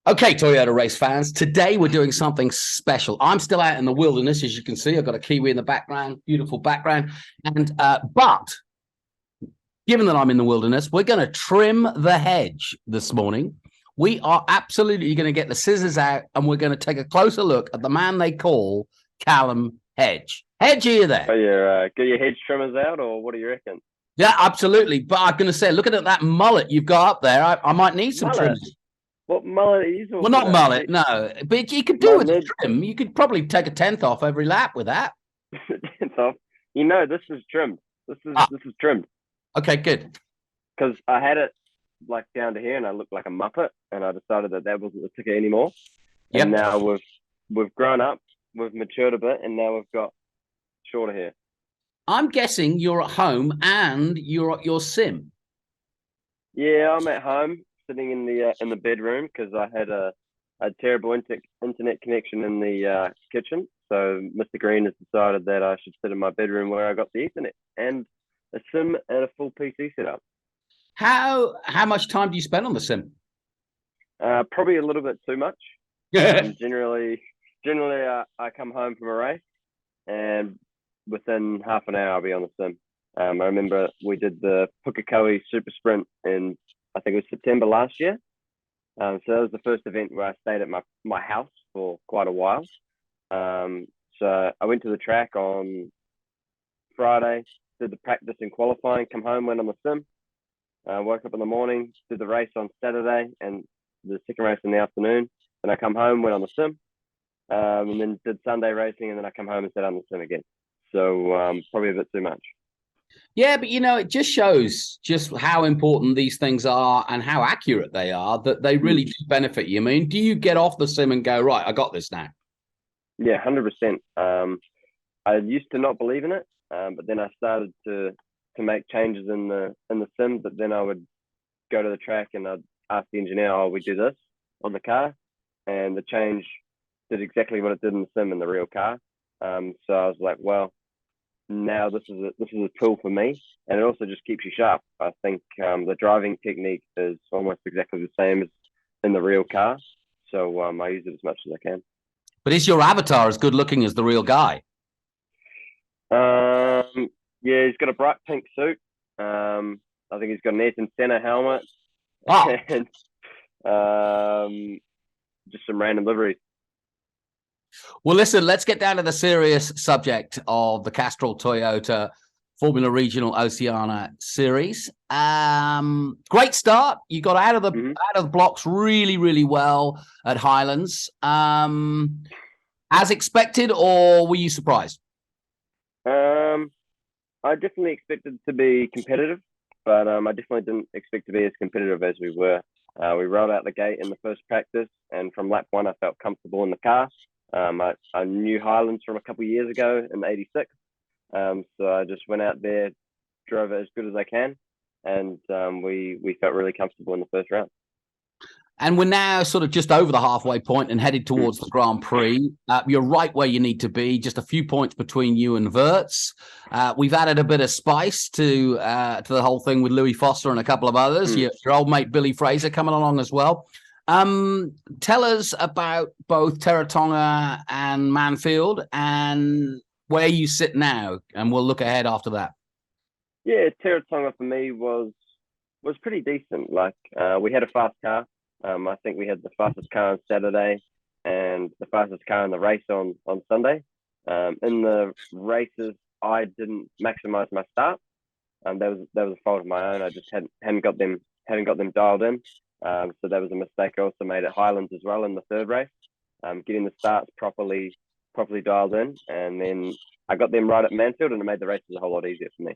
Okay, Toyota race fans, today we're doing something special. I'm still out in the wilderness, as you can see. I've got a Kiwi in the background, beautiful background. But given that I'm in the wilderness, we're going to trim the hedge this morning. We are absolutely going to get the scissors out and we're going to take a closer look at the man they call Callum Hedge. Hedge, are you there? Get your hedge trimmers out, or what do you reckon? Yeah, absolutely. But I'm going to say, looking at that mullet you've got up there, I might need some Mullet? trimmers. What mullet are you Well, talking not about? mullet, no. But you could do My with a mid trim. You could probably take a tenth off every lap with that. it's off. This is trimmed. This is Ah, this is trimmed okay, good. because I had it like down to here, and I looked like a muppet, and I decided that wasn't the ticket anymore. And Yep. now we've grown up, we've matured a bit, and now we've got shorter hair. I'm guessing you're at home and you're at your sim. Yeah, I'm at home, sitting in the bedroom because I had a terrible internet connection in the kitchen. So Mr. Green has decided that I should sit in my bedroom where I got the Ethernet and a sim and a full PC setup. How much time do you spend on the sim? Probably a little bit too much. Yeah. Generally, I come home from a race, and within half an hour I'll be on the sim. I remember we did the Pukekohe Super Sprint in, I think it was September last year. So that was the first event where I stayed at my house for quite a while. So I went to the track on Friday, did the practice and qualifying, come home, went on the sim, woke up in the morning, did the race on Saturday and the second race in the afternoon. Then I come home, went on the sim, and then did Sunday racing, and then I come home and sat on the sim again. So probably a bit too much. Yeah, but it just shows just how important these things are and how accurate they are, that they Mm. really do benefit you. I mean, do you get off the sim and go, right, I got this now? Yeah, 100%. I used to not believe in it, but then I started to make changes in the sim. But then I would go to the track and I'd ask the engineer, "Oh, we do this on the car," and the change did exactly what it did in the sim in the real car. So I was like, well, now this is a tool for me, and it also just keeps you sharp. I think the driving technique is almost exactly the same as in the real car, so I use it as much as I can. But is your avatar as good looking as the real guy? Yeah, he's got a bright pink suit. I think he's got an Ayrton Senna helmet Oh, and just some random liveries. well, listen, let's get down to the serious subject of the Castrol Toyota Formula Regional Oceania Series. Great start. You got out of the Mm-hmm. out of the blocks really, really well at Highlands. As expected, or were you surprised? Um, I definitely expected to be competitive, but I definitely didn't expect to be as competitive as we were. We rolled out the gate in the first practice, and from lap one, I felt comfortable in the car. I knew Highlands from a couple of years ago in '86, so I just went out there, drove it as good as I can, and we felt really comfortable in the first round. And we're now sort of just over the halfway point and headed Mm. towards the Grand Prix. You're right where you need to be, just a few points between you and Verts. We've added a bit of spice to the whole thing with Louis Foster and a couple of others. Mm. Your old mate Billy Fraser coming along as well. Tell us about both Terratonga and Manfield and where you sit now, and we'll look ahead after that. Yeah, Terratonga for me was pretty decent. Like we had a fast car. I think we had the fastest car on Saturday and the fastest car in the race on Sunday. In the races, I didn't maximize my start. That was a fault of my own. I just hadn't got them dialed in. So that was a mistake I also made at Highlands as well in the third race. Getting the starts properly dialed in, and then I got them right at Mansfield, and it made the races a whole lot easier for me.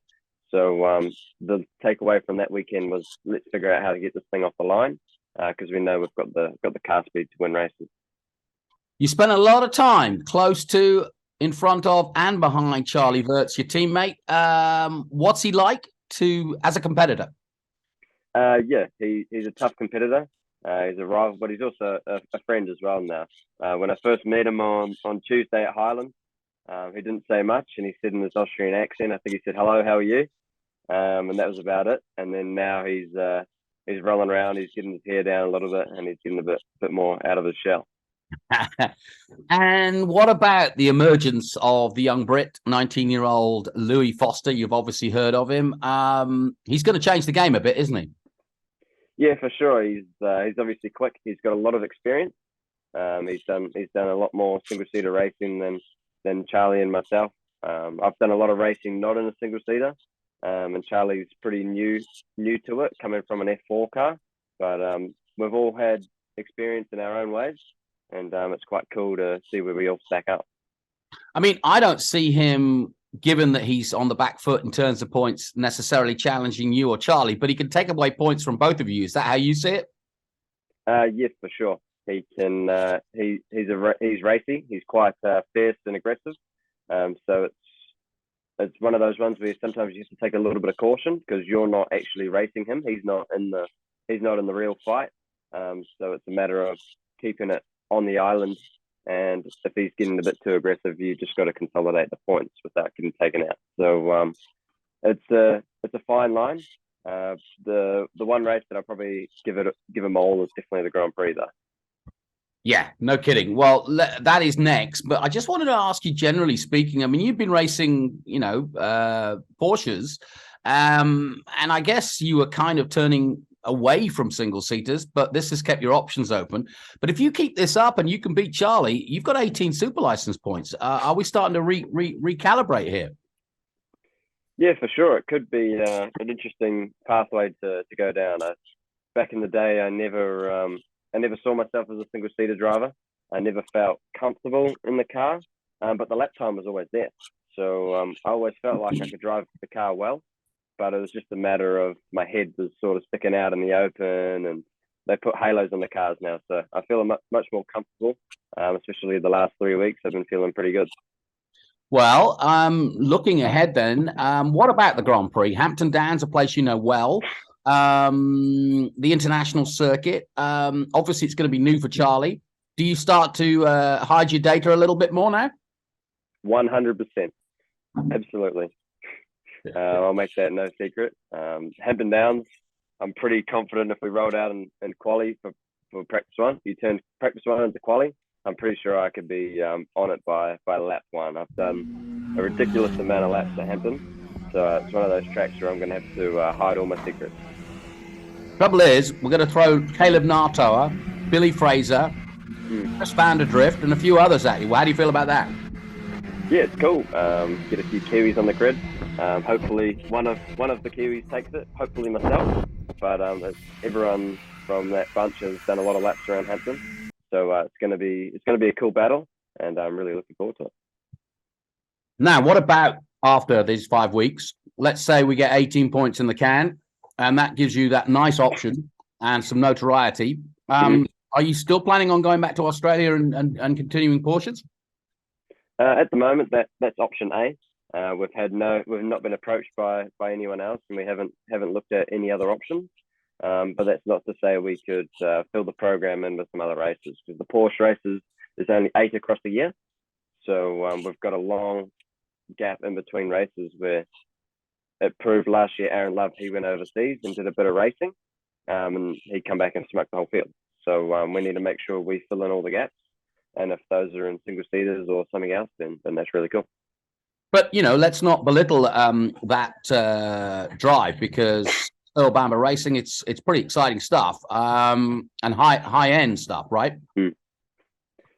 So the takeaway from that weekend was, let's figure out how to get this thing off the line, because we know we've got the car speed to win races. You spent a lot of time close to, in front of, and behind Charlie Verts, your teammate. What's he like as a competitor? Yeah, he's a tough competitor. He's a rival, but he's also a friend as well now. When I first met him on Tuesday at Highland, he didn't say much, and he said in his Austrian accent, I think he said, "Hello, how are you?" And that was about it. And then now he's rolling around, he's getting his hair down a little bit, and he's getting a bit more out of his shell. And what about the emergence of the young Brit, 19-year-old Louis Foster? You've obviously heard of him. He's going to change the game a bit, isn't he? Yeah, for sure. He's obviously quick. He's got a lot of experience. He's done a lot more single seater racing than Charlie and myself. I've done a lot of racing not in a single seater, and Charlie's pretty new to it, coming from an F4 car. But we've all had experience in our own ways, and it's quite cool to see where we all stack up. I mean, I don't see him, given that he's on the back foot in terms of points, necessarily challenging you or Charlie, but he can take away points from both of you. Is that how you see it? Yes, for sure. He can. He's racy. He's quite fierce and aggressive. So it's one of those ones where sometimes you have to take a little bit of caution because you're not actually racing him. He's not in the real fight. So it's a matter of keeping it on the island. And if he's getting a bit too aggressive, you just got to consolidate the points without getting taken out. So it's a fine line. The one race that I'll probably give him all is definitely the Grand Prix, though. Yeah, no kidding. Well, that is next. But I just wanted to ask you, generally speaking, I mean, you've been racing, Porsches, and I guess you were kind of turning away from single seaters, but this has kept your options open. But if you keep this up and you can beat Charlie, you've got 18 super license points. Are we starting to recalibrate here? Yeah, for sure. It could be an interesting pathway to go down. Back in the day, I never saw myself as a single seater driver. I never felt comfortable in the car, but the lap time was always there. So I always felt like I could drive the car well, but it was just a matter of my head was sort of sticking out in the open, and they put halos on the cars now. So I feel much more comfortable, especially the last 3 weeks. I've been feeling pretty good. Well, looking ahead then, what about the Grand Prix? Hampton Downs, a place you know well. The international circuit. Obviously, it's going to be new for Charlie. Do you start to hide your data a little bit more now? 100%. Absolutely. I'll make that no secret. Hampton Downs, I'm pretty confident if we rolled out in quali for practice one, you turn practice one into quali, I'm pretty sure I could be on it by lap one. I've done a ridiculous amount of laps at Hampton, so it's one of those tracks where I'm going to have to hide all my secrets. Trouble is, we're going to throw Caleb Nartoa, Billy Fraser, Chris Vanderdrift, and a few others at you. How do you feel about that? Yeah, it's cool. Get a few Kiwis on the grid. Hopefully, one of the Kiwis takes it. Hopefully, myself. But everyone from that bunch has done a lot of laps around Hampton, so it's going to be a cool battle, and I'm really looking forward to it. Now, what about after these 5 weeks? Let's say we get 18 points in the can, and that gives you that nice option and some notoriety. Are you still planning on going back to Australia and continuing Porsches? At the moment, that's option A. We've not been approached by anyone else, and we haven't looked at any other options. But that's not to say we could fill the program in with some other races, because the Porsche races there's only 8 across the year, so we've got a long gap in between races. Where it proved last year, Aaron Love, he went overseas and did a bit of racing, and he'd come back and smoked the whole field. So we need to make sure we fill in all the gaps. And if those are in single seaters or something else, then that's really cool. But, let's not belittle that drive, because Earl Bamber Racing, it's pretty exciting stuff, and high end stuff, right?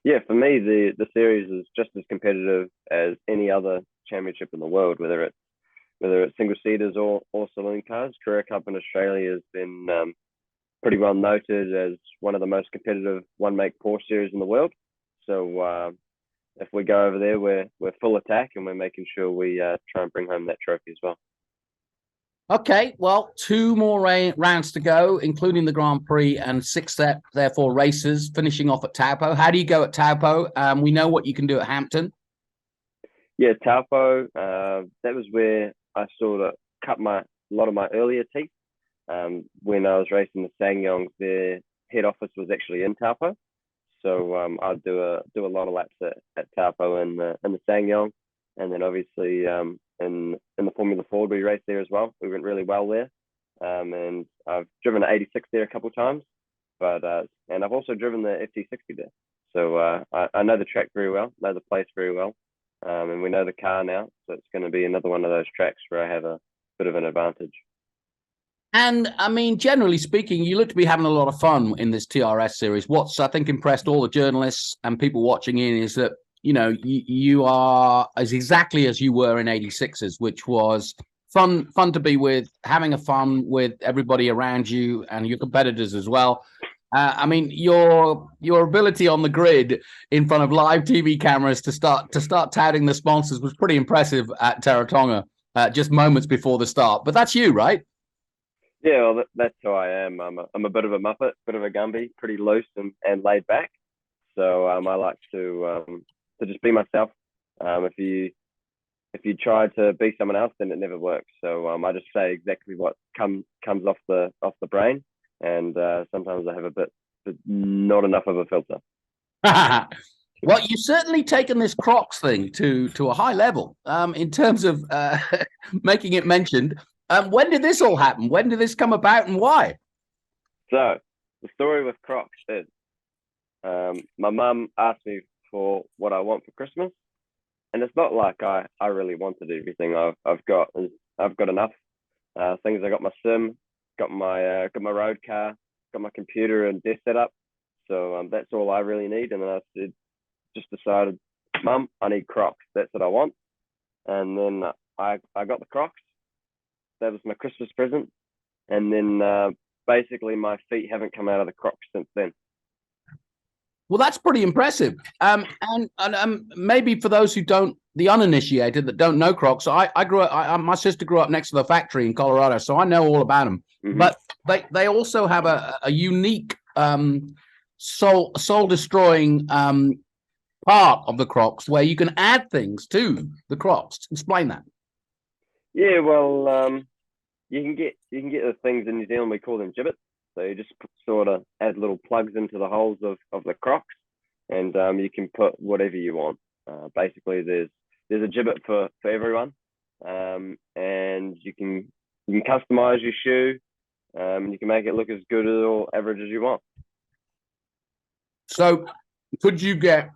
Yeah, for me, the series is just as competitive as any other championship in the world, whether it's single seaters or saloon cars. Career Cup in Australia has been pretty well noted as one of the most competitive one-make Porsche series in the world. So if we go over there, we're full attack, and we're making sure we try and bring home that trophy as well. Okay, well, 2 more rounds to go, including the Grand Prix, and 6 therefore races, finishing off at Taupo. How do you go at Taupo? We know what you can do at Hampton. Yeah, Taupo, that was where I sort of cut a lot of my earlier teeth. When I was racing the SsangYongs, their head office was actually in Taupo. So I'd do a lot of laps at Taupo in the SsangYong, and then obviously in the Formula Ford we raced there as well. We went really well there. and I've driven an 86 there a couple of times, but and I've also driven the FT60 there. So I know the track very well, know the place very well, and we know the car now. So it's going to be another one of those tracks where I have a bit of an advantage. And I mean, generally speaking, you look to be having a lot of fun in this TRS series. What's, I think, impressed all the journalists and people watching in is that, you know, you are as exactly as you were in 86s, which was fun to be with, having a fun with everybody around you and your competitors as well. I mean, your ability on the grid in front of live TV cameras to start touting the sponsors was pretty impressive at Taronga, just moments before the start. But that's you, right? Yeah, well, that's who I am. I'm a bit of a muppet, bit of a Gumby, pretty loose and laid back. So I like to just be myself. If you try to be someone else, then it never works. So I just say exactly what comes off the brain, and sometimes I have a bit, but not enough of a filter. Well, you've certainly taken this Crocs thing to a high level in terms of making it mentioned. When did this all happen? When did this come about, and why? So the story with Crocs is my mum asked me for what I want for Christmas, and it's not like I really wanted everything I've got. I've got enough things. I got my sim, got my road car, got my computer and desk set up. So that's all I really need. And then I just decided, Mum, I need Crocs. That's what I want. And then I got the Crocs. That was my Christmas present. And then basically my feet haven't come out of the Crocs since then. Well, that's pretty impressive. And maybe for those who don't, the uninitiated that don't know Crocs, I grew up. My sister grew up next to the factory in Colorado, so I know all about them. Mm-hmm. But they also have a unique soul destroying part of the Crocs where you can add things to the Crocs. Explain that. Yeah, well, you can get the things in New Zealand, we call them gibbets. So you just sort of add little plugs into the holes of the Crocs, and you can put whatever you want. Basically, there's a gibbet for everyone, and you can customize your shoe. You can make it look as good or average as you want. So, could you get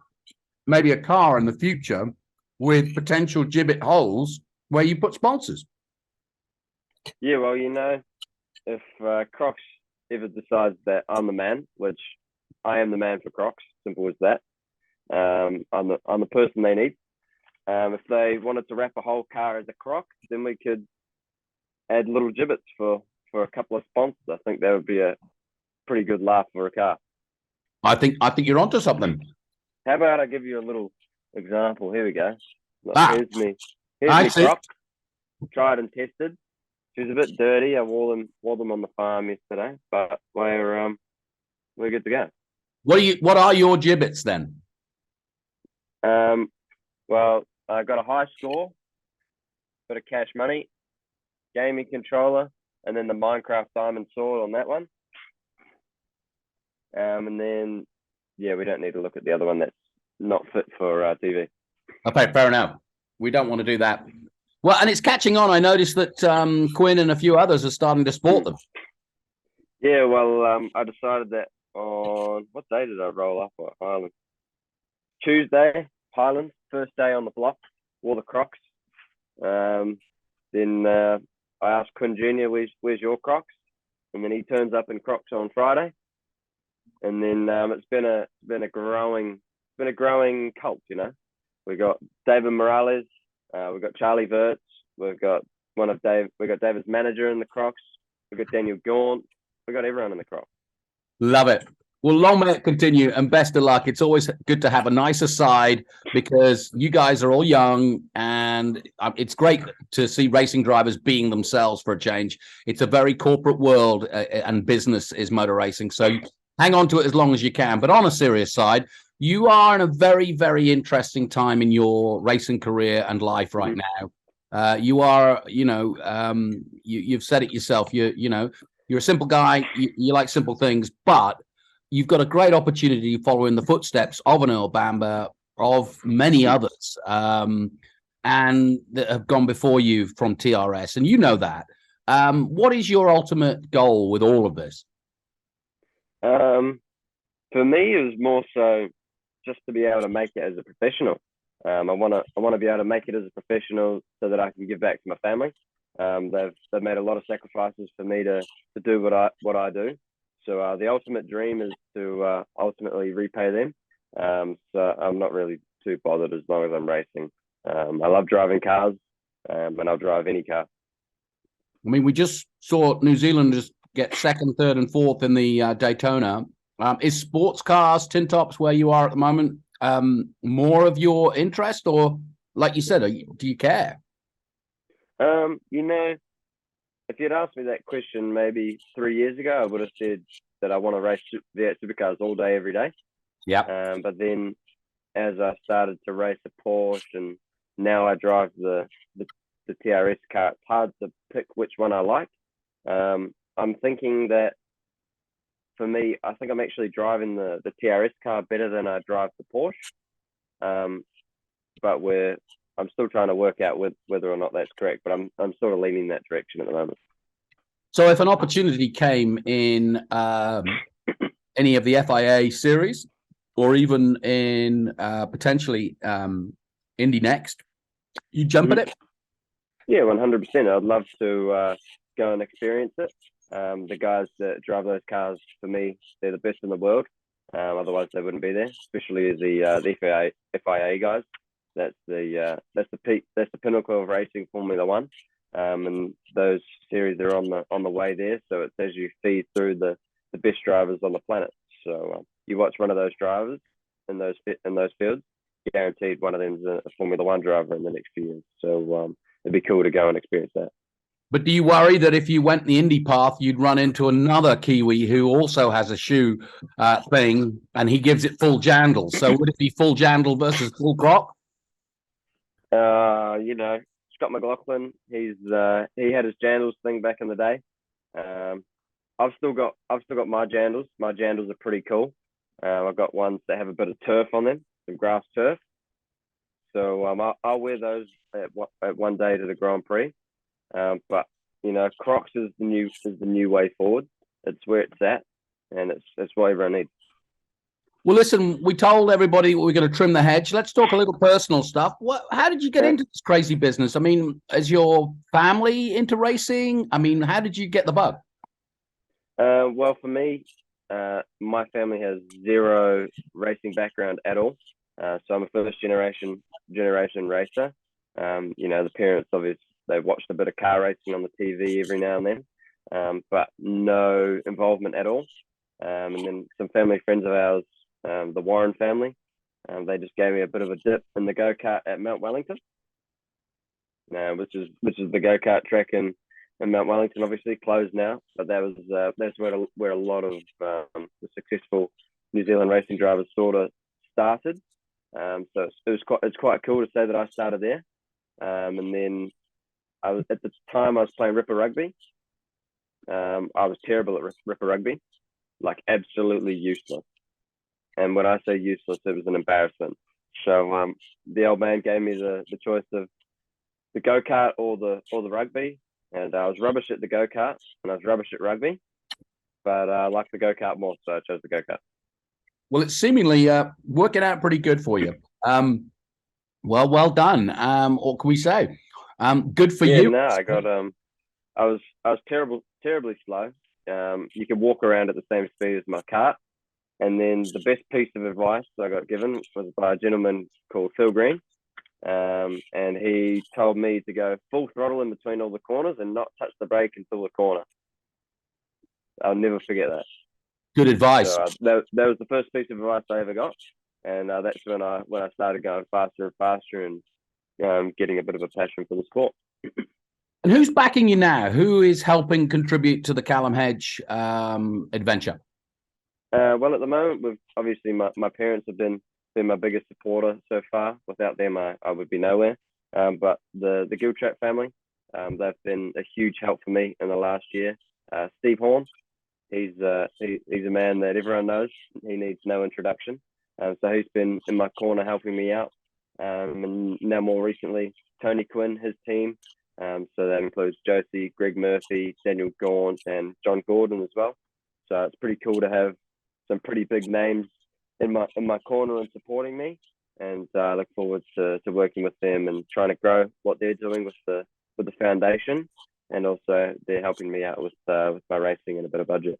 maybe a car in the future with potential gibbet holes where you put sponsors? Yeah, well, if Crocs ever decides that I'm the man, which I am the man for Crocs, simple as that. I'm the person they need. If they wanted to wrap a whole car as a Croc, then we could add little gibbets for a couple of sponsors. I think that would be a pretty good laugh for a car. I think you're onto something. How about I give you a little example? Here we go. Here's me Croc, tried and tested. She was a bit dirty. I wore them on the farm yesterday, but we're good to go. What are your gibbets then? Well, I got a high score, bit of cash money, gaming controller, and then the Minecraft diamond sword on that one. And then we don't need to look at the other one that's not fit for TV. Okay, fair enough. We don't want to do that. Well, and it's catching on. I noticed that Quinn and a few others are starting to sport them. Yeah, well, I decided that on, what day did I roll up at Highland? Tuesday, Highland, first day on the block, wore the Crocs. Then I asked Quinn Jr., where's your Crocs? And then he turns up in Crocs on Friday. And then it's been a growing cult, We got David Morales. We've got Charlie Verts. We've got David's manager in the Crocs. We've got Daniel Gaunt. We've got everyone in the Crocs. Love it. Well, long may it continue, and best of luck. It's always good to have a nicer side because you guys are all young, and it's great to see racing drivers being themselves for a change. It's a very corporate world, and business is motor racing. So hang on to it as long as you can. But on a serious side, you are in a very, very interesting time in your racing career and life right now. You are, you've said it yourself. You're a simple guy. You like simple things, but you've got a great opportunity to follow in the footsteps of an Earl Bamber, of many others, and that have gone before you from TRS, and you know that. What is your ultimate goal with all of this? For me, it was more so just to be able to make it as a professional. I want to be able to make it as a professional so that I can give back to my family. They've made a lot of sacrifices for me to do what I do. So the ultimate dream is to ultimately repay them. So I'm not really too bothered as long as I'm racing. I love driving cars, and I'll drive any car. I mean, we just saw New Zealand just get second, third, and fourth in the Daytona. Is sports cars, tin tops, where you are at the moment, more of your interest, or like you said, do you care? You know, if you'd asked me that question maybe 3 years ago, I would have said that I want to race V8 supercars all day, every day. Yeah. But then as I started to race a Porsche and now I drive the TRS car, it's hard to pick which one I like. I'm thinking that for me, I think I'm actually driving the TRS car better than I drive the Porsche. But I'm still trying to work out whether or not that's correct, but I'm sort of leaning that direction at the moment. So if an opportunity came in any of the FIA series, or even in potentially Indy Next, you jump at it? Yeah, 100%. I'd love to go and experience it. The guys that drive those cars, for me, they're the best in the world. Otherwise, they wouldn't be there. Especially the FIA guys. That's the peak. That's the pinnacle of racing Formula One. And those series are on the way there. So it's as you feed through the best drivers on the planet. So you watch one of those drivers in those fields, guaranteed one of them's a Formula One driver in the next few years. So it'd be cool to go and experience that. But do you worry that if you went the Indy path, you'd run into another Kiwi who also has a shoe thing and he gives it full jandal? So would it be full jandal versus full crop? Scott McLaughlin, he had his jandals thing back in the day. I've still got my jandals. My jandals are pretty cool. I've got ones that have a bit of turf on them, some grass turf. So I'll wear those at one day to the Grand Prix. But Crocs is the new way forward. It's where it's at, and it's what everyone needs. Well, listen, we told everybody we're going to trim the hedge. Let's talk a little personal stuff. How did you get into this crazy business? I mean, is your family into racing? I mean, how did you get the bug? Well, for me, my family has zero racing background at all. So I'm a first generation racer. The parents obviously they watched a bit of car racing on the TV every now and then, but no involvement at all. And then some family friends of ours, the Warren family, they just gave me a bit of a dip in the go-kart at Mount Wellington, which is the go-kart track in Mount Wellington, obviously closed now, but that's where a lot of the successful New Zealand racing drivers sort of started. So it's quite cool to say that I started there. And then at the time I was playing Ripper Rugby. I was terrible at Ripper Rugby, like absolutely useless. And when I say useless, it was an embarrassment. So the old man gave me the choice of the go-kart or the rugby. And I was rubbish at the go-kart and I was rubbish at rugby. But I liked the go-kart more, so I chose the go-kart. Well, it's seemingly working out pretty good for you. Well done. What can we say? Good for you. No, I got I was terribly slow. You could walk around at the same speed as my kart. And then the best piece of advice I got given was by a gentleman called Phil Green. And he told me to go full throttle in between all the corners and not touch the brake until the corner. I'll never forget that. Good advice. So, that was the first piece of advice I ever got. And that's when I started going faster and faster and getting a bit of a passion for the sport. And who's backing you now? Who is helping contribute to the Callum Hedge adventure? Well, at the moment, obviously my parents have been my biggest supporter so far. Without them, I would be nowhere. But the Giltrap family, they've been a huge help for me in the last year. Steve Horn, he's a man that everyone knows. He needs no introduction. So he's been in my corner helping me out. And now more recently, Tony Quinn, his team, So that includes Josie, Greg Murphy, Daniel Gaunt, and John Gordon as well. So it's pretty cool to have some pretty big names in my corner and supporting me. And I look forward to working with them and trying to grow what they're doing with the foundation. And also they're helping me out with my racing and a bit of budget.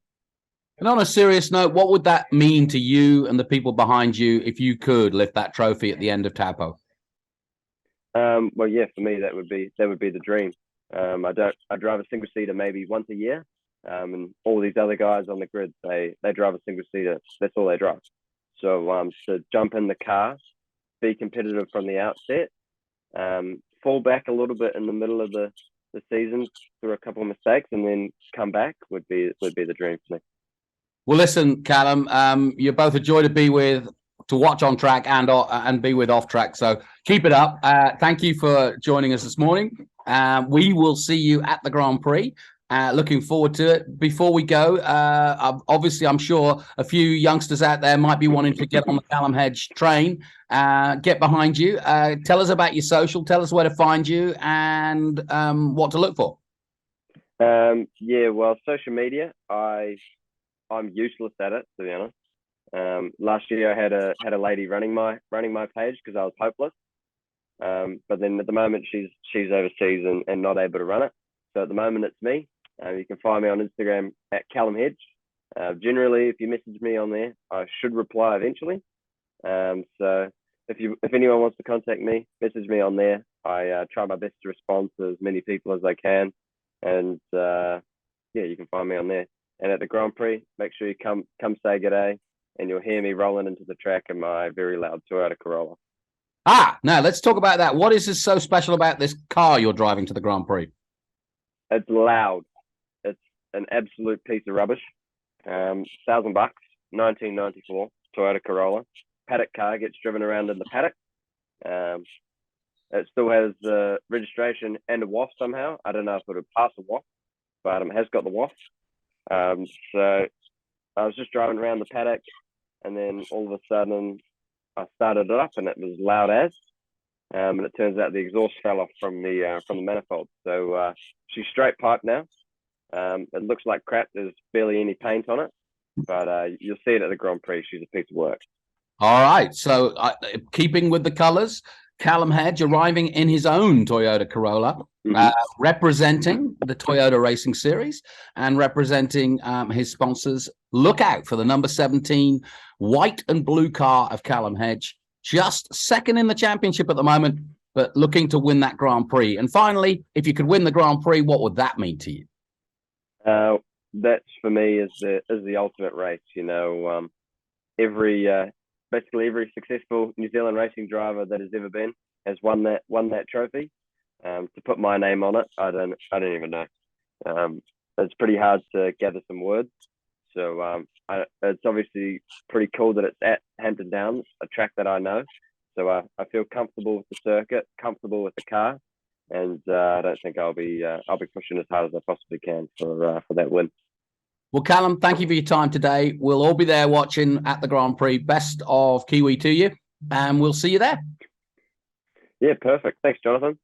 And on a serious note, what would that mean to you and the people behind you if you could lift that trophy at the end of Taupo? Well, yeah, for me that would be the dream. I drive a single seater maybe once a year, and all these other guys on the grid they drive a single seater. That's all they drive. So to jump in the car, be competitive from the outset, fall back a little bit in the middle of the season through a couple of mistakes, and then come back would be the dream for me. Well, listen, Callum, you're both a joy to be with, to watch on track and be with off track. So keep it up. Thank you for joining us this morning. We will see you at the Grand Prix. Looking forward to it. Before we go, obviously, I'm sure a few youngsters out there might be wanting to get on the Callum Hedge train. Get behind you. Tell us about your social. Tell us where to find you and what to look for. Yeah, well, social media, I'm useless at it, to be honest. Last year I had a lady running my page because I was hopeless. But then at the moment she's overseas and not able to run it. So at the moment it's me. You can find me on Instagram at Callum Hedge. Generally, if you message me on there, I should reply eventually. So if anyone wants to contact me, message me on there. I try my best to respond to as many people as I can. And yeah, you can find me on there. And at the Grand Prix, make sure you come say g'day, and you'll hear me rolling into the track in my very loud Toyota Corolla. Now let's talk about that. What is so special about this car you're driving to the Grand Prix? It's loud. It's an absolute piece of rubbish. $1,000, 1994 Toyota Corolla. Paddock car, gets driven around in the paddock. It still has the registration and a WAF somehow. I don't know if it would pass a WAF, but it has got the WAF. So I was just driving around the paddock, and then all of a sudden I started it up, and it was loud as. And it turns out the exhaust fell off from the manifold. So she's straight pipe now. It looks like crap. There's barely any paint on it, but you'll see it at the Grand Prix. She's a piece of work. All right. So keeping with the colours, Callum Hedge arriving in his own Toyota Corolla, representing the Toyota Racing Series and representing his sponsors. Look out for the number 17 white and blue car of Callum Hedge, just second in the championship at the moment, but looking to win that Grand Prix. And finally, if you could win the Grand Prix, what would that mean to you? That's for me is the ultimate race. You know, basically every successful New Zealand racing driver that has ever been has won that trophy. To put my name on it, I don't even know. It's pretty hard to gather some words. So it's obviously pretty cool that it's at Hampton Downs, a track that I know. So I feel comfortable with the circuit, comfortable with the car, and I don't think I'll be pushing as hard as I possibly can for that win. Well, Callum, thank you for your time today. We'll all be there watching at the Grand Prix. Best of Kiwi to you, and we'll see you there. Yeah, perfect. Thanks, Jonathan.